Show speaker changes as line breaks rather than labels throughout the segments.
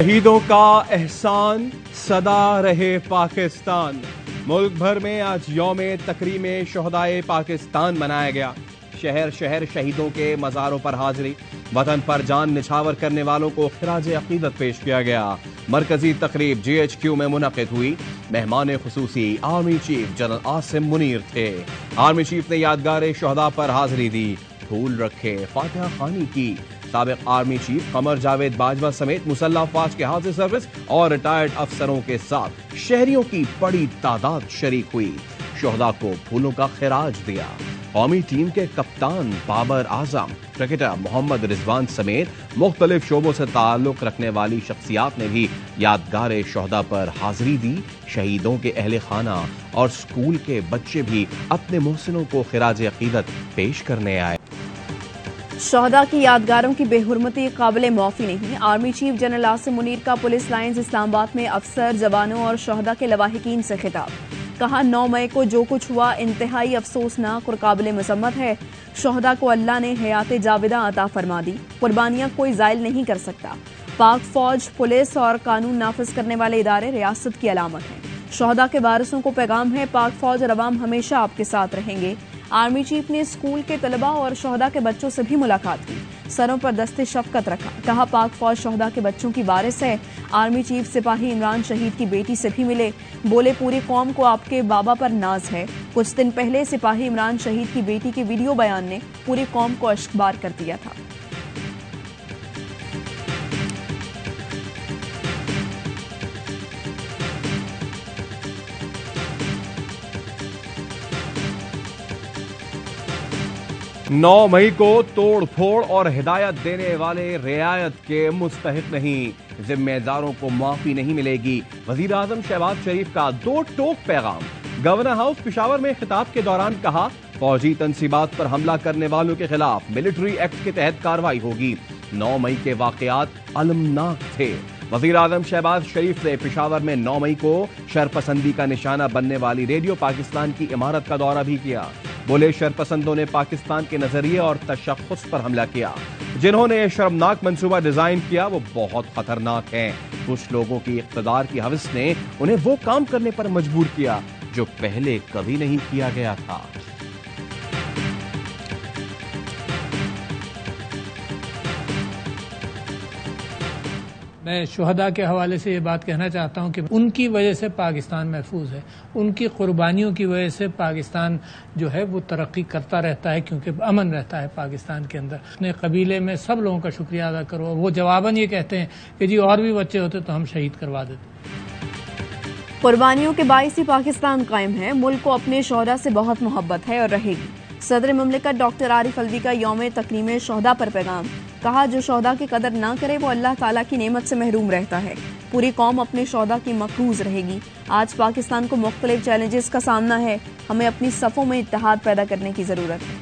शहीदों का एहसान सदा रहे पाकिस्तान। मुल्क भर में आज यौम तकरीम शोहदाए पाकिस्तान मनाया गया। शहर शहर शहीदों के मज़ारों पर हाजिरी, वतन पर जान निछावर करने वालों को खिराज अकीदत पेश किया गया। मरकजी तकरीब GHQ में मुनक़िद हुई। मेहमान खुसूसी army chief general Asim Munir थे। आर्मी चीफ ने यादगार शोहदा पर हाजिरी दी, फूल रखे, फातिहा खानी की। साबिक आर्मी चीफ कमर जावेद बाजवा समेत मुसल्लह अफवाज के हाजिर सर्विस और रिटायर्ड अफसरों के साथ शहरियों की बड़ी तादाद शरीक हुई। शोहदा को फूलों का खिराज दिया। कौमी टीम के कप्तान बाबर आजम, क्रिकेटर मोहम्मद रिजवान समेत मुख्तलिफ शोबों से ताल्लुक रखने वाली शख्सियात ने भी यादगार शोहदा पर हाजिरी दी। शहीदों के अहले खाना और स्कूल के बच्चे भी अपने मोहसिनों को खिराज अकीदत पेश करने आए।
शोहदा की यादगारों की बेहुरमती काबिल माफी नहीं। Army chief general Asim Munir का पुलिस लाइन्स इस्लामाबाद में अफसर, जवानों और शोहदा के लवाहिकीन से खिताब। कहा, 9 मई को जो कुछ हुआ इंतहाई अफसोसनाक और काबिल मजम्मत है। शोहदा को अल्लाह ने हयात जाविदा अता फरमा दी। कुर्बानियां कोई जायल नहीं कर सकता। पाक फौज, पुलिस और कानून नाफिज करने वाले इदारे रियासत की अलामत हैं। शोहदा के वारिसों को पैगाम है, पाक फौज और अवाम हमेशा आपके साथ रहेंगे। आर्मी चीफ ने स्कूल के तलबा और शोहदा के बच्चों से भी मुलाकात की, सरों पर दस्ते शफकत रखा। कहा, पाक फौज शोहदा के बच्चों की वारिस है। आर्मी चीफ सिपाही इमरान शहीद की बेटी से भी मिले, बोले पूरी कौम को आपके बाबा पर नाज है। कुछ दिन पहले सिपाही इमरान शहीद की बेटी के वीडियो बयान ने पूरी कौम को अश्कबार कर दिया था।
नौ मई को तोड़ फोड़ और हिदायत देने वाले रियायत के मुस्तहिक नहीं, जिम्मेदारों को माफी नहीं मिलेगी। वजीर आजम शहबाज शरीफ का 2 टोक पैगाम। गवर्नर हाउस पेशावर में खिताब के दौरान कहा, फौजी तंसीबात पर हमला करने वालों के खिलाफ मिलिट्री एक्ट के तहत कार्रवाई होगी। 9 मई के वाकयात अलमनाक थे। वजीर आजम शहबाज शरीफ ने पेशावर में 9 मई को शरपसंदी का निशाना बनने वाली रेडियो पाकिस्तान की इमारत का दौरा भी किया। बोले, शरपसंदों ने पाकिस्तान के नजरिए और तशख्खुस पर हमला किया। जिन्होंने शर्मनाक मंसूबा डिजाइन किया वो बहुत खतरनाक हैं। कुछ लोगों की इख्तिदार की हवस ने उन्हें वो काम करने पर मजबूर किया जो पहले कभी नहीं किया गया था।
मैं शोहदा के हवाले से ये बात कहना चाहता हूँ कि उनकी वजह से पाकिस्तान महफूज है। उनकी कुर्बानियों की वजह से पाकिस्तान जो है वो तरक्की करता रहता है, क्योंकि अमन रहता है पाकिस्तान के अंदर। अपने कबीले में सब लोगों का शुक्रिया अदा करो। वो जवाबन ये कहते हैं कि जी और भी बच्चे होते तो हम शहीद करवा देते।
कुर्बानियों के बाइस ही पाकिस्तान कायम है। मुल्क को अपने शोहदा से बहुत मोहब्बत है और रहेगी। सदर मुमलिकत डॉक्टर आरिफ अलवी का यौम तकरीम शोहदा पर पैगाम। कहा, जो शोहदा की कदर ना करे वो अल्लाह ताला की नेमत से महरूम रहता है। पूरी कौम अपने शोहदा की मकरूज रहेगी। आज पाकिस्तान को मुख्तलिफ चैलेंजेस का सामना है। हमें अपनी सफ़ों में इत्तेहाद पैदा करने की जरूरत है।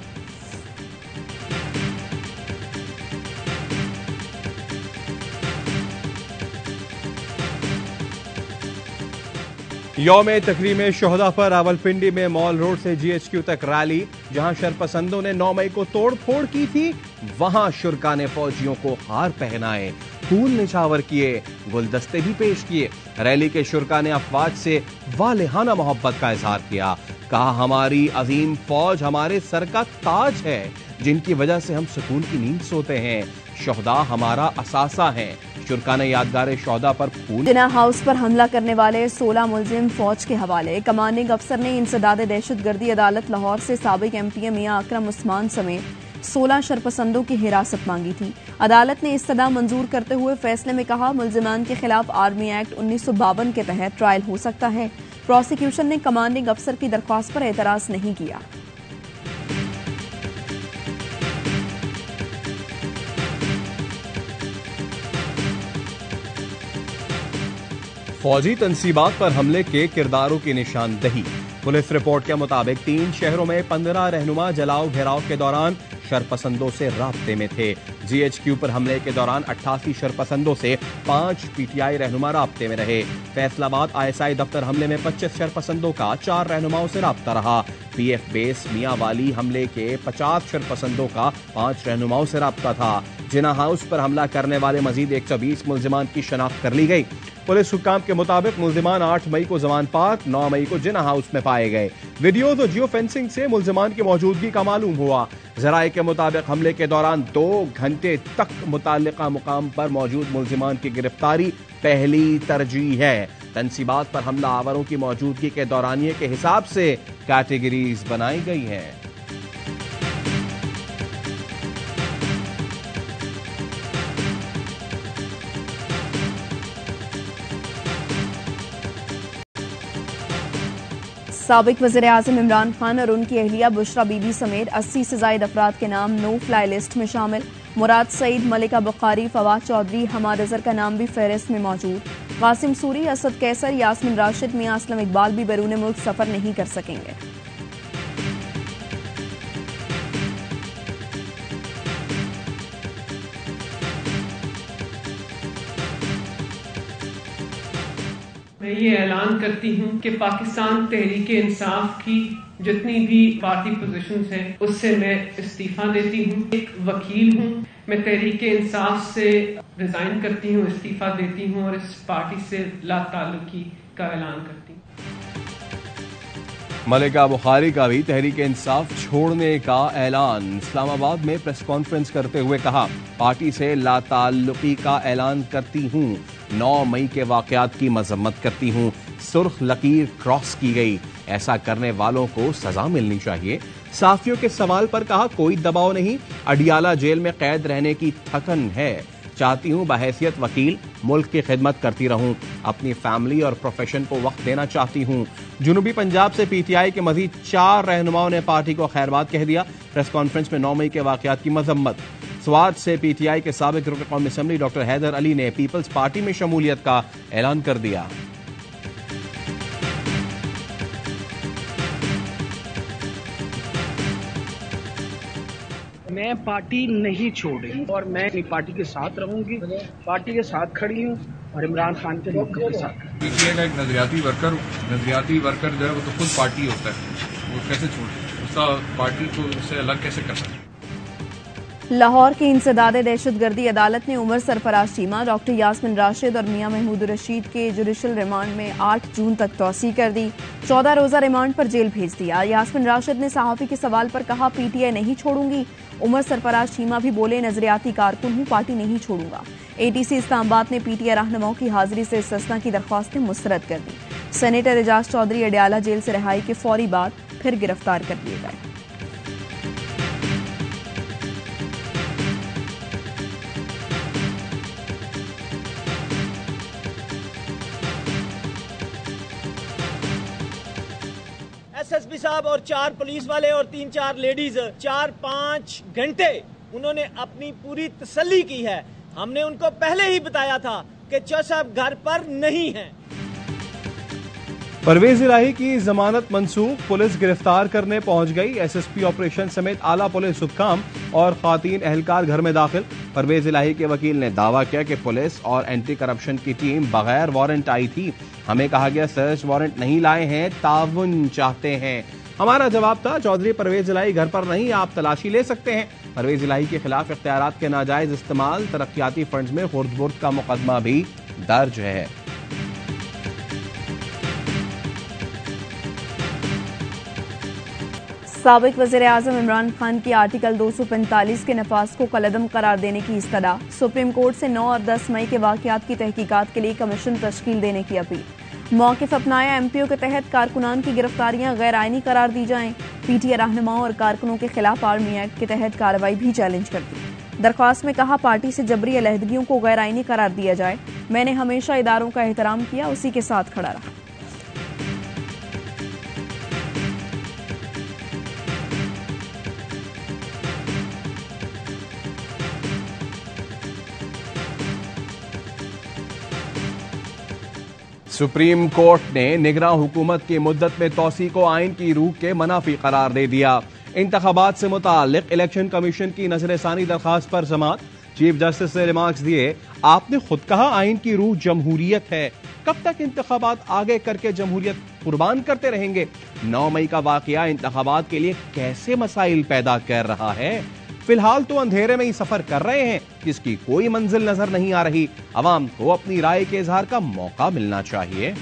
यौम तकरीम शोहदा पर रावलपिंडी में मॉल रोड से GHQ तक रैली। जहां शरपसंदों ने 9 मई को तोड़ फोड़ की थी, वहां शुरका ने फौजियों को हार पहनाए, फूल निछावर किए, गुलदस्ते भी पेश किए। रैली के शुरका ने अफवाज से वालिहाना मोहब्बत का इजहार किया। कहा, हमारी अजीम फौज हमारे सर का ताज है, जिनकी वजह से हम सुकून की नींद सोते हैं। शोहदा हमारा असासा है। शुरका ने यादगार शोहदा पर फूल।
जिना हाउस पर हमला करने वाले 16 मुलजिम फौज के हवाले। कमांडिंग अफसर ने इंसदाद दहशतगर्दी अदालत लाहौर से साबिक MPA मियां अकरम उस्मान समेत 16 शरपसंदों की हिरासत मांगी थी। अदालत ने इस्तदा मंजूर करते हुए फैसले में कहा, मुलजिमान के खिलाफ आर्मी एक्ट 1952 के तहत ट्रायल हो सकता है। प्रोसिक्यूशन ने कमांडिंग अफसर की दरख्वास्त पर एतराज नहीं किया।
फौजी तंसीबात पर हमले के किरदारों की निशानदही। पुलिस रिपोर्ट के मुताबिक 3 शहरों में 15 रहनुमा जलाओ घेराव के दौरान शरपसंदों से राब्ते में थे। GHQ पर हमले के दौरान 88 शरपसंदों से 5 PTI रहनुमा राब्ते में रहे। फैसलाबाद ISI दफ्तर हमले में 25 शरपसंदों का 4 रहनुमाओं से राब्ता रहा। PF बेस मियां वाली हमले के 50 शरपसंदों का 5 रहनुमाओं से राब्ता था। जिना हाउस पर हमला करने वाले मजीद 120 मुल्जिमान की शनाख्त कर ली गई। पुलिस हुक्काम के मुताबिक मुल्जिमान 8 मई को जवान पार्क, 9 मई को जिना हाउस में पाए गए। वीडियोज और जियो फेंसिंग से मुल्जिमान की मौजूदगी का मालूम हुआ। जराए के मुताबिक हमले के दौरान 2 घंटे तक मुताल्लिका मुकाम पर मौजूद मुल्जिमान की गिरफ्तारी पहली तरजीह है। तंसीबात पर हमला आवरों की मौजूदगी के दौरानिये के हिसाब से कैटेगरीज बनाई गई हैं।
साबिक वज़ीर-ए-आज़म इमरान खान और उनकी अहलिया बुशरा बीबी समेत 80 से ज़ायद अफराद के नाम नो फ्लाई लिस्ट में शामिल। मुराद सईद, मलिका बुखारी, फवाद चौधरी, हमाद अजहर का नाम भी फहरिस्त में मौजूद। कासिम सूरी, असद कैसर, यास्मिन राशिद, मियां असलम इकबाल भी बैरून मुल्क सफर नहीं कर सकेंगे।
मैं ये ऐलान करती हूँ कि पाकिस्तान तहरीक इंसाफ की जितनी भी पार्टी पोजीशंस हैं उससे मैं इस्तीफा देती हूँ। एक वकील हूँ, मैं तहरीक इंसाफ से रिजाइन करती हूँ, इस्तीफा देती हूँ और इस पार्टी से ला ताल्लुकी का ऐलान करती हूँ।
मलिका बुखारी का भी तहरीक इंसाफ छोड़ने का ऐलान। इस्लामाबाद में प्रेस कॉन्फ्रेंस करते हुए कहा, पार्टी से लाताल्लुकी का ऐलान करती हूँ। 9 मई के वाकयात की मजम्मत करती हूँ। सुर्ख लकीर क्रॉस की गई, ऐसा करने वालों को सजा मिलनी चाहिए। साफियों के सवाल पर कहा, कोई दबाव नहीं, अडियाला जेल में कैद रहने की थकन है। चाहती हूँ बहैसियत वकील मुल्क की खिदमत करती रहूं। अपनी फैमिली और प्रोफेशन को वक्त देना चाहती हूँ। जुनूबी पंजाब से पीटीआई के मजीद 4 रहनुमाओं ने पार्टी को खैरबाद कह दिया। प्रेस कॉन्फ्रेंस में 9 मई के वाकयात की मजम्मत। स्वात से पीटीआई के साबिक रुकन कौमी असम्बली डॉक्टर हैदर अली ने पीपल्स पार्टी में शमूलियत का ऐलान कर दिया।
मैं पार्टी नहीं छोड़ रही और मैं अपनी पार्टी के साथ रहूंगी, पार्टी के साथ खड़ी हूँ और इमरान खान के मौक़िफ़ के साथ।
पीटीआई का एक नजरियाती वर्कर जो है वो तो खुद पार्टी होता है, वो कैसे छोड़ उसका पार्टी को उससे अलग कैसे कर सकते।
लाहौर की इंसदादे दहशतगर्दी अदालत ने उमर सरफराज चीमा, डॉक्टर यास्मिन राशिद और मियां महमूद रशीद के जुडिशल रिमांड में 8 जून तक तौसी कर दी। 14 रोजा रिमांड पर जेल भेज दिया। यास्मिन राशिद ने सहाफ़ी के सवाल पर कहा, पीटीआई नहीं छोड़ूंगी। उमर सरफराज चीमा भी बोले, नजरियाती कारकुन हूं, पार्टी नहीं छोड़ूंगा। एटीसी इस्लामाबाद ने पीटीआई रहनुमाओं की हाजिरी से इस्तिस्ना की दरख्वास्तें मुस्तरद कर दी। सेनेटर एजाज चौधरी अडियाला जेल से रिहाई के फौरी बाद फिर गिरफ्तार कर लिए गए।
एसएसपी साहब और 4 पुलिस वाले और 3-4 लेडीज 4-5 घंटे उन्होंने अपनी पूरी तसल्ली की है। हमने उनको पहले ही बताया था कि चौ साहब घर पर नहीं हैं।
परवेज इलाही की जमानत मंसूख, पुलिस गिरफ्तार करने पहुंच गई। एसएसपी ऑपरेशन समेत आला पुलिस हुक्काम और खातीन एहलकार घर में दाखिल। परवेज इलाही के वकील ने दावा किया कि पुलिस और एंटी करप्शन की टीम बगैर वारंट आई थी। हमें कहा गया सर्च वारंट नहीं लाए हैं, ताउन चाहते हैं। हमारा जवाब था, चौधरी परवेज इलाही घर पर नहीं, आप तलाशी ले सकते हैं। परवेज इलाही के खिलाफ इख्तियारात के नाजायज इस्तेमाल, तरक्याती फंड्स में खुर्द-बुर्द का मुकदमा भी दर्ज है।
साबिक वज़ीर-ए-आज़म इमरान खान की आर्टिकल 245 के नफाज को कलअदम करार देने की इस्तदा। सुप्रीम कोर्ट से 9 और 10 मई के वाक़यात की तहकीकात के लिए कमीशन तश्कील देने की अपील। मौक़िफ़ अपनाया, एमपीओ के तहत कारकुनान की गिरफ्तारियां गैर आइनी करार दी जाएं। पीटीआई रहनुमाओं और कारकुनों के खिलाफ आर्मी एक्ट के तहत कार्रवाई भी चैलेंज कर दी। दरख्वास्त में कहा, पार्टी से जबरी अलहदगियों को गैर आइनी करार दिया जाए। मैंने हमेशा इदारों का एहतराम किया, उसी के साथ खड़ा रहा।
सुप्रीम कोर्ट ने निगरां हुकूमत की मुद्दत में तोसी को आइन की रूह के मनाफी करार दे दिया। इंतखाबात से मुताल्लिक इलेक्शन कमीशन की नजरसानी दरखास्त पर समाअत। चीफ जस्टिस ने रिमार्क्स दिए, आपने खुद कहा आइन की रूह जमहूरियत है, कब तक इंतखाबात आगे करके जमहूरियत कुर्बान करते रहेंगे। 9 मई का वाकया इंतखाबात के लिए कैसे मसाइल पैदा कर रहा है। फिलहाल तो अंधेरे में ही सफर कर रहे हैं, जिसकी कोई मंजिल नजर नहीं आ रही। अवाम को अपनी राय के इजहार का मौका मिलना चाहिए।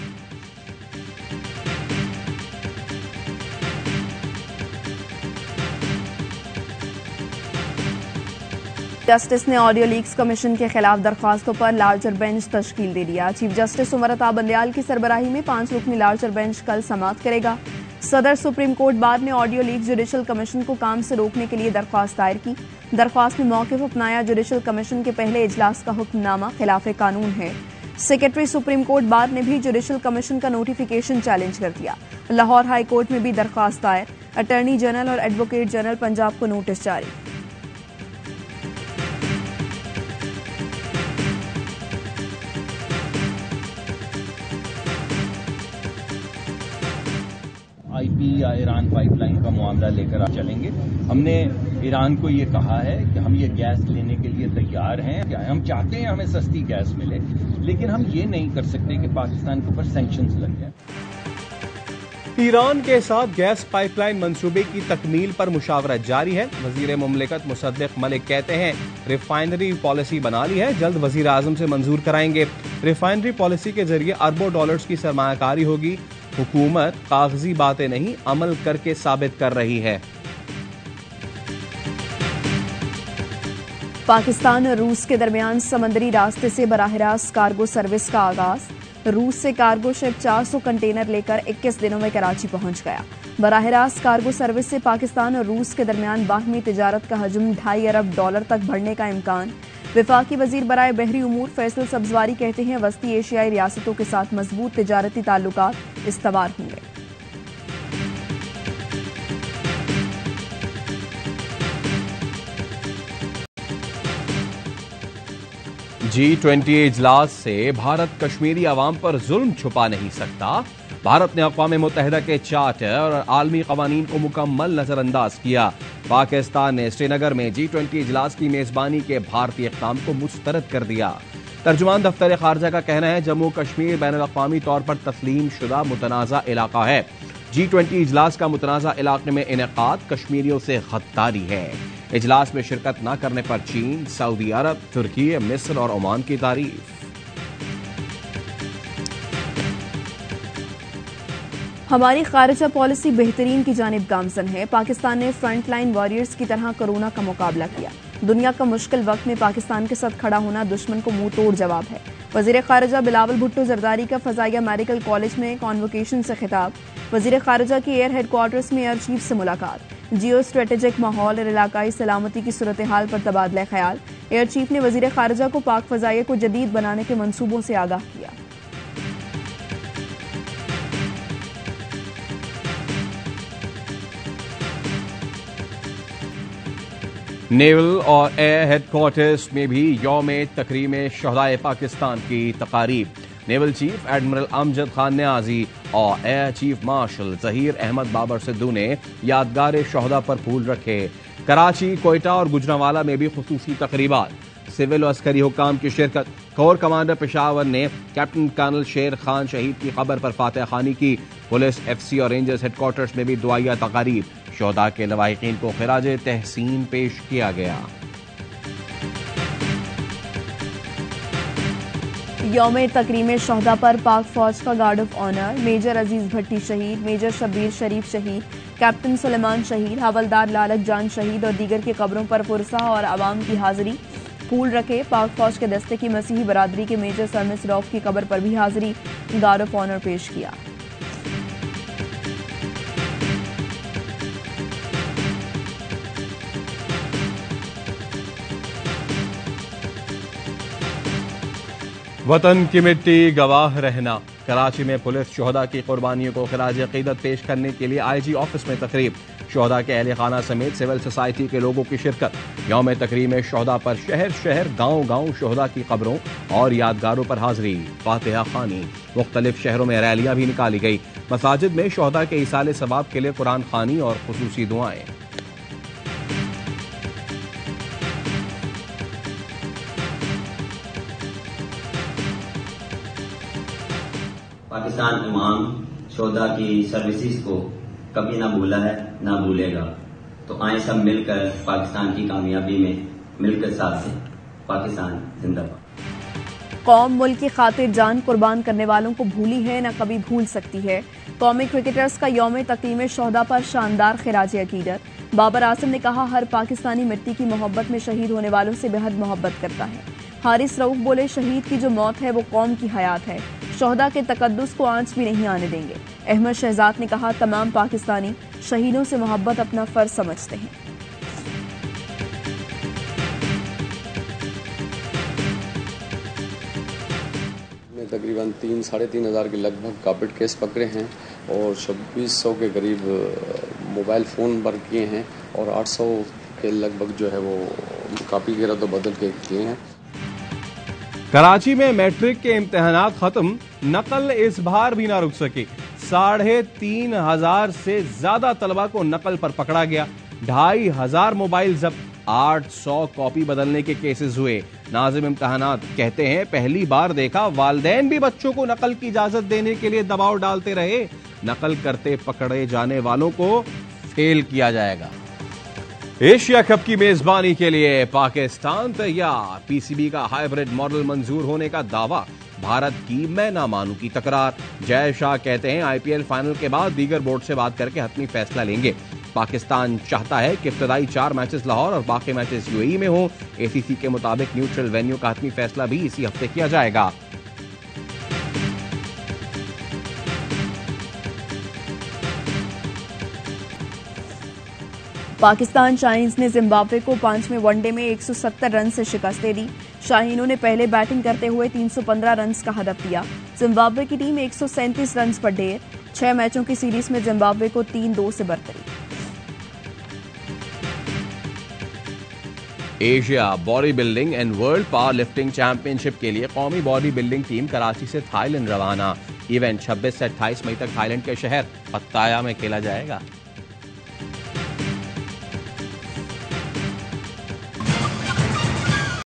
जस्टिस ने ऑडियो लीक्स कमीशन के खिलाफ दरख्वास्तों पर लार्जर बेंच तश्कील दे दिया। चीफ जस्टिस उमर अता बंदयाल की सरबराही में 5 रुकनी लार्जर बेंच कल समाअत करेगा। सदर सुप्रीम कोर्ट बाद ने ऑडियो लीक्स जुडिशल कमीशन को काम से रोकने के लिए दरख्वास्त दायर की। दरख्वास्त में मौक़िफ़ अपनाया, जुडिशल कमीशन के पहले इजलास का हुक्मनामा खिलाफ कानून है। सेक्रेटरी सुप्रीम कोर्ट बाद ने भी जुडिशल कमीशन का नोटिफिकेशन चैलेंज कर दिया। लाहौर हाई कोर्ट में भी दरख्वास्त दायर, अटॉर्नी जनरल और एडवोकेट जनरल पंजाब को नोटिस जारी।
आईपी या ईरान पाइपलाइन का मामला लेकर आप चलेंगे। हमने ईरान को ये कहा है कि हम ये गैस लेने के लिए तैयार हैं। हम चाहते हैं हमें सस्ती गैस मिले, लेकिन हम ये नहीं कर सकते कि पाकिस्तान के ऊपर सैंक्शंस लग जाए।
ईरान के साथ गैस पाइपलाइन मंसूबे की तकमील पर मुशावरत जारी है। वजीर मुमलिकत मुसद्दिक मलिक कहते हैं रिफाइनरी पॉलिसी बना ली है, जल्द वजीर आजम से मंजूर कराएंगे। रिफाइनरी पॉलिसी के जरिए अरबों डॉलर्स की सरमायाकारी होगी। हुकूमत कागजी बातें नहीं, अमल करके साबित कर रही है।
पाकिस्तान और रूस के दरमियान समंदरी रास्ते से बराह रास्त कार्गो सर्विस का आगाज। रूस से कार्गो शिप 400 कंटेनर लेकर 21 दिनों में कराची पहुंच गया। बराह रास्त कार्गो सर्विस से पाकिस्तान और रूस के दरमियान बाहमी तिजारत का हजम $2.5 अरब तक बढ़ने का इम्कान। विफाकी वजीर बराए बहरी उमूर फैसल सब्जवारी कहते हैं वस्ती एशियाई रियासतों के साथ मजबूत तिजारती ताल्लुकात इस्तवार होंगे।
G20 इजलास से भारत कश्मीरी अवाम पर जुल्म छुपा नहीं सकता। भारत ने अक़वाम मुत्तहिदा के चार्टर और आलमी कवानीन को मुकम्मल नजरअंदाज किया। पाकिस्तान ने श्रीनगर में G20 इजलास की मेजबानी के भारतीय इक़दाम को मुस्तरद कर दिया। तर्जुमान दफ्तर खारजा का कहना है जम्मू कश्मीर बैनुल अक़वामी तौर पर तस्लीम शुदा मुतनाज़ा इलाका है। G20 इजलास का मुतनाज़ा इलाके में इनेकाद कश्मीरियों से गद्दारी है। इजलास में शिरकत न करने पर चीन, सऊदी अरब, तुर्की, मिस्र और ओमान की तारीफ।
हमारी खारिजा पॉलिसी बेहतरीन की जानिब गामजन है। पाकिस्तान ने फ्रंट लाइन वॉरियर्स की तरह कोरोना का मुकाबला किया। दुनिया का मुश्किल वक्त में पाकिस्तान के साथ खड़ा होना दुश्मन को मुंह तोड़ जवाब है। वजीर खारिजा बिलावल भुट्टो जरदारी का फजाइया मेडिकल कॉलेज में कॉन्वोकेशन से खिताब। वजीर खारिजा की एयर हेडक्वार्टर्स में एयर चीफ से मुलाकात। जियो स्ट्रेटेजिक माहौल और इलाकाई सलामती की सूरत हाल पर तबादला ख्याल। एयर चीफ ने वजीर खारिजा को पाक फजाइया को जदीद बनाने के मंसूबों से आगाह किया।
नेवल और एयर हेडक्वार्टर्स में भी यौम तकरीम शहदाए पाकिस्तान की तकारीब। Naval chief admiral Amjad Khan Niazi और air chief marshal Zaheer Ahmed Babar Sidhu ने यादगार शहदा पर फूल रखे। कराची, कोयटा और गुजरांवाला में भी खुसूसी तकरीबात। सिविल और अस्करी हुक्काम की शिरकत। कोर कमांडर पेशावर ने कैप्टन कर्नल शेर खान शहीद की खबर पर फातह खानी की। पुलिस, FC और रेंजर्स हेडक्वार्टर्स में भी दुआया तकारीब। शोहदा के लवाहिकीन को खिराजे तहसीन पेश किया गया।
यौम तकरीम शहदा पर पाक फौज का गार्ड ऑफ ऑनर। मेजर अजीज भट्टी शहीद, मेजर शब्बीर शरीफ शहीद, कैप्टन सुलेमान शहीद, हवलदार लालक जान शहीद और दीगर की कब्रों पर पुरसा और आवाम की हाजिरी। फूल रखे। पाक फौज के दस्ते की मसीही बरादरी के मेजर सरमिस रौफ की कब्र पर भी हाजिरी, गार्ड ऑफ ऑनर पेश किया।
वतन की मिट्टी गवाह रहना। कराची में पुलिस शोहदा की कुर्बानियों को खिराज अकीदत पेश करने के लिए IG ऑफिस में तकरीब। शोहदा के अहले खाना समेत सिविल सोसाइटी के लोगों की शिरकत। यौम तकरीम शोहदा पर शहर शहर गांव गांव शोहदा की कब्रों और यादगारों पर हाजिरी, फातिहा खानी। मुख्तलिफ शहरों में रैलियां भी निकाली गई। मसाजिद में शोहदा के इसाले सवाब के लिए कुरान खानी और खुसूसी दुआएं।
पाकिस्तान इमाम शोहदा की सर्विसेज को कभी ना भूला है ना भूलेगा। तो आए सब मिलकर पाकिस्तान की कामयाबी में मिलकर साथ दें। पाकिस्तान जिंदाबाद।
कौम मुल्क की खातिर जान कुर्बान करने वालों को भूली है न कभी भूल सकती है। कौमी क्रिकेटर्स का यौम तकरीम शोहदा पर शानदार खिराज अकीदत। बाबर आसिम ने कहा, हर पाकिस्तानी मिट्टी की मोहब्बत में शहीद होने वालों से बेहद मोहब्बत करता है। हारिस रऊफ बोले, शहीद की जो मौत है वो कौम की हयात है। शोहदा के तकद्दुस को आंच भी नहीं आने देंगे। अहमद शहजाद ने कहा, तमाम पाकिस्तानी शहीदों से मोहब्बत अपना फर्ज समझते हैं।
तकरीबन 3-3,500 के लगभग कापिड केस पकड़े हैं और 2600 के करीब मोबाइल फ़ोन बर्क किए हैं और 800 के लगभग जो है वो कापी के रद्द बदल के किए हैं।
कराची में मैट्रिक के इम्तिहानात खत्म, नकल इस बार भी ना रुक सकी। 3,500 से ज्यादा तलबा को नकल पर पकड़ा गया। 2,500 मोबाइल जब्त, 800 कॉपी बदलने के केसेस हुए। नाज़िम इम्तिहानात कहते हैं, पहली बार देखा वालिदैन भी बच्चों को नकल की इजाजत देने के लिए दबाव डालते रहे। नकल करते पकड़े जाने वालों को फेल किया जाएगा। एशिया कप की मेजबानी के लिए पाकिस्तान तैयार। पीसीबी का हाइब्रिड मॉडल मंजूर होने का दावा, भारत की मैं ना मानू की तकरार। जय शाह कहते हैं, आईपीएल फाइनल के बाद दीगर बोर्ड से बात करके हतमी फैसला लेंगे। पाकिस्तान चाहता है कि इब्तदाई 4 मैचेस लाहौर और बाकी मैचेस यूएई में हों। एसीसी के मुताबिक न्यूट्रल वेन्यू का हतमी फैसला भी इसी हफ्ते किया जाएगा।
पाकिस्तान शाहीन्स ने जिम्बाब्वे को 5वें वनडे में 170 रन से शिकस्त दे दी। शाहीनों ने पहले बैटिंग करते हुए 315 रन का हदफ दिया। जिम्बाब्वे की टीम 137 रन पर ढेर। 6 मैचों की सीरीज में जिम्बाब्वे को 3-2 से बरतरी।
Asia body building and world power lifting championship के लिए कौमी बॉडी बिल्डिंग टीम कराची से थाईलैंड रवाना। इवेंट 26 से 28 मई तक थाईलैंड के शहर पत्ताया में खेला जाएगा।